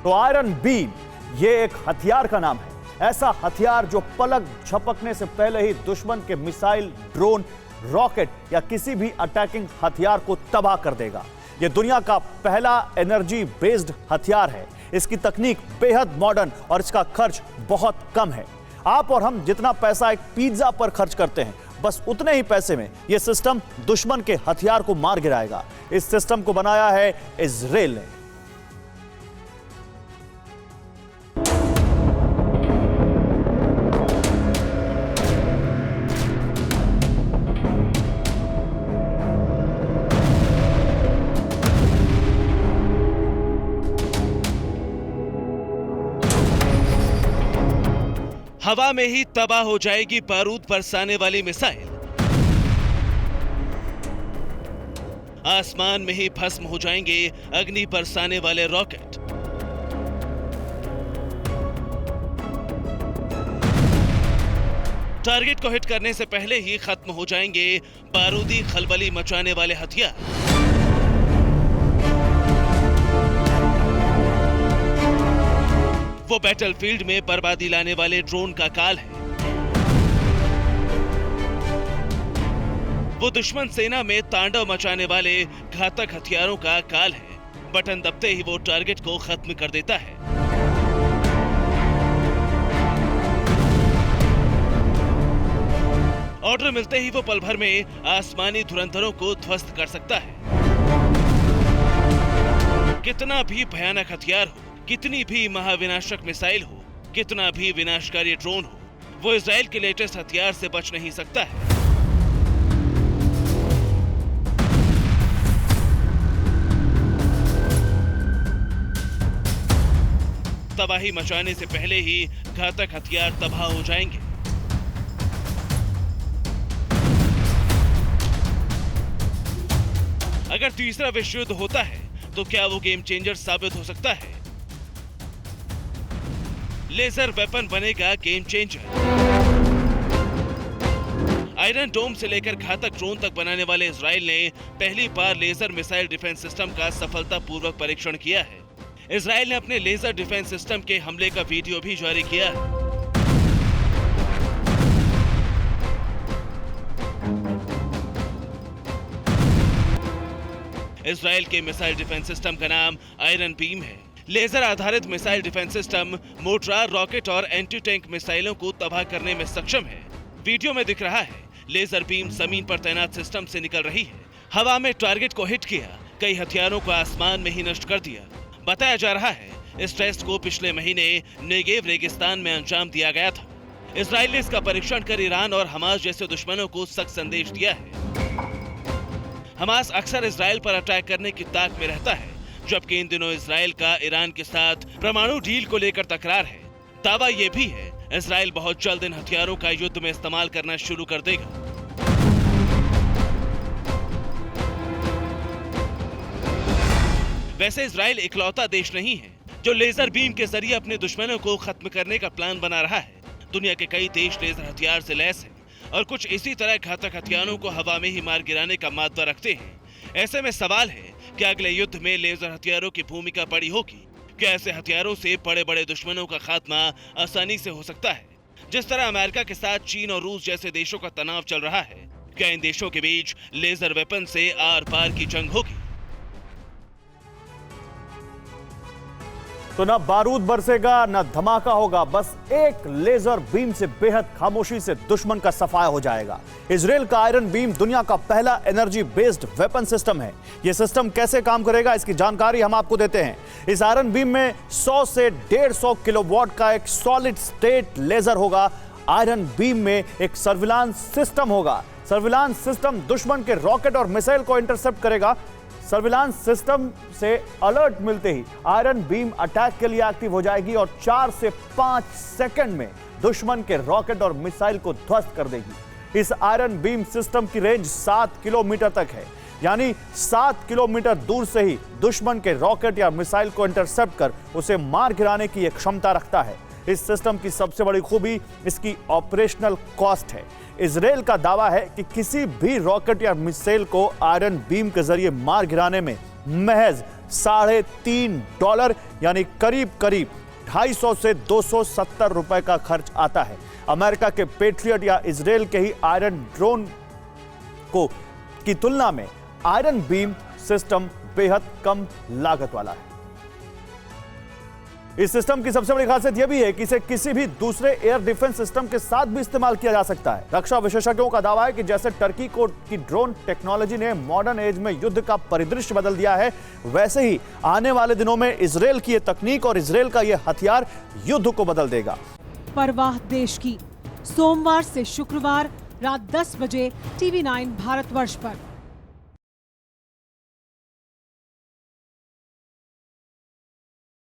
तो iron beam ये एक हथियार का नाम है, ऐसा हथियार जो पलक झपकने से पहले ही दुश्मन के मिसाइल, ड्रोन, रॉकेट या किसी भी अटैकिंग हथियार को तबाह कर देगा। यह दुनिया का पहला एनर्जी बेस्ड हथियार है। इसकी तकनीक बेहद मॉडर्न और इसका खर्च बहुत कम है। आप और हम जितना पैसा एक पिज्जा पर खर्च करते हैं, बस उतने ही पैसे में यह सिस्टम दुश्मन के हथियार को मार गिराएगा। इस सिस्टम को बनाया है इजराइल ने। हवा में ही तबाह हो जाएगी बारूद बरसाने वाली मिसाइल, आसमान में ही भस्म हो जाएंगे अग्नि बरसाने वाले रॉकेट। टारगेट को हिट करने से पहले ही खत्म हो जाएंगे बारूदी खलबली मचाने वाले हथियार। वो बैटलफील्ड में बर्बादी लाने वाले ड्रोन का काल है। वो दुश्मन सेना में तांडव मचाने वाले घातक हथियारों का काल है। बटन दबते ही वो टारगेट को खत्म कर देता है। ऑर्डर मिलते ही वो पल भर में आसमानी धुरंधरों को ध्वस्त कर सकता है। कितना भी भयानक हथियार हो, कितनी भी महाविनाशक मिसाइल हो, कितना भी विनाशकारी ड्रोन हो, वो इजराइल के लेटेस्ट हथियार से बच नहीं सकता है। तबाही मचाने से पहले ही घातक हथियार तबाह हो जाएंगे। अगर तीसरा विश्व युद्ध होता है तो क्या वो गेम चेंजर साबित हो सकता है? लेजर वेपन बनेगा गेम चेंजर। आयरन डोम से लेकर घातक ड्रोन तक बनाने वाले इजराइल ने पहली बार लेजर मिसाइल डिफेंस सिस्टम का सफलतापूर्वक परीक्षण किया है। इजराइल ने अपने लेजर डिफेंस सिस्टम के हमले का वीडियो भी जारी किया है। इजराइल के मिसाइल डिफेंस सिस्टम का नाम आयरन बीम है। लेजर आधारित missile defence system mortar, rocket और एंटी टैंक मिसाइलों को तबाह करने में सक्षम है। वीडियो में दिख रहा है लेजर बीम जमीन पर तैनात सिस्टम से निकल रही है। हवा में टारगेट को हिट किया, कई हथियारों को आसमान में ही नष्ट कर दिया। बताया जा रहा है इस टेस्ट को पिछले महीने नेगेव रेगिस्तान में अंजाम दिया गया था। इजराइल ने इसका परीक्षण कर ईरान और हमास जैसे दुश्मनों को सख्त संदेश दिया है। हमास अक्सर इजराइल पर अटैक करने की ताक में रहता है, जबकि इन दिनों इजराइल का ईरान के साथ परमाणु डील को लेकर तकरार है। दावा यह भी है इजराइल बहुत जल्द इन हथियारों का युद्ध में इस्तेमाल करना शुरू कर देगा। वैसे इजराइल इकलौता देश नहीं है जो लेजर बीम के जरिए अपने दुश्मनों को खत्म करने का प्लान बना रहा है। दुनिया के कई देश लेजर हथियार से लैस हैं और कुछ इसी तरह घातक हथियारों को हवा में ही मार गिराने का माद्दा रखते हैं। ऐसे में सवाल है कि अगले युद्ध में लेजर हथियारों की भूमिका बड़ी होगी। क्या ऐसे हथियारों से बड़े बड़े दुश्मनों का खात्मा आसानी से हो सकता है? जिस तरह अमेरिका के साथ चीन और रूस जैसे देशों का तनाव चल रहा है, क्या इन देशों के बीच लेजर वेपन से आर पार की जंग होगी? तो ना बारूद बरसेगा, ना धमाका होगा, बस एक लेजर बीम से बेहद खामोशी से दुश्मन का सफाया हो जाएगा। इजराइल का आयरन बीम दुनिया का पहला एनर्जी बेस्ड वेपन सिस्टम है। यह सिस्टम कैसे काम करेगा, इसकी जानकारी हम आपको देते हैं। इस आयरन बीम में 100 से 150 किलोवाट का एक सॉलिड स्टेट लेजर होगा। आयरन बीम में एक सर्विलांस सिस्टम होगा। सर्विलांस सिस्टम दुश्मन के रॉकेट और मिसाइल को इंटरसेप्ट करेगा। सर्विलांस सिस्टम से अलर्ट मिलते ही आयरन बीम अटैक के लिए एक्टिव हो जाएगी और 4 से 5 सेकंड में दुश्मन के रॉकेट और मिसाइल को ध्वस्त कर देगी। इस आयरन बीम सिस्टम की रेंज 7 किलोमीटर तक है, यानी 7 किलोमीटर दूर से ही दुश्मन के रॉकेट या मिसाइल को इंटरसेप्ट कर उसे मार गिराने की यह क्षमता रखता है। इस सिस्टम की सबसे बड़ी खूबी इसकी ऑपरेशनल कॉस्ट है। इजराइल का दावा है कि किसी भी रॉकेट या मिसाइल को आयरन बीम के जरिए मार गिराने में महज $3.5 यानी करीब करीब 250 से 270 रुपए का खर्च आता है। अमेरिका के पेट्रियट या इजराइल के ही आयरन ड्रोन की तुलना में आयरन बीम सिस्टम बेहद कम लागत वाला है। इस सिस्टम की सबसे बड़ी खासियत यह भी है कि इसे किसी भी दूसरे एयर डिफेंस सिस्टम के साथ भी इस्तेमाल किया जा सकता है। रक्षा विशेषज्ञों का दावा है कि जैसे टर्की की ड्रोन टेक्नोलॉजी ने मॉडर्न एज में युद्ध का परिदृश्य बदल दिया है, वैसे ही आने वाले दिनों में इजराइल की यह तकनीक और इजराइल का यह हथियार युद्ध को बदल देगा। परवाह देश की, सोमवार से शुक्रवार रात 10 बजे TV9 भारतवर्ष पर।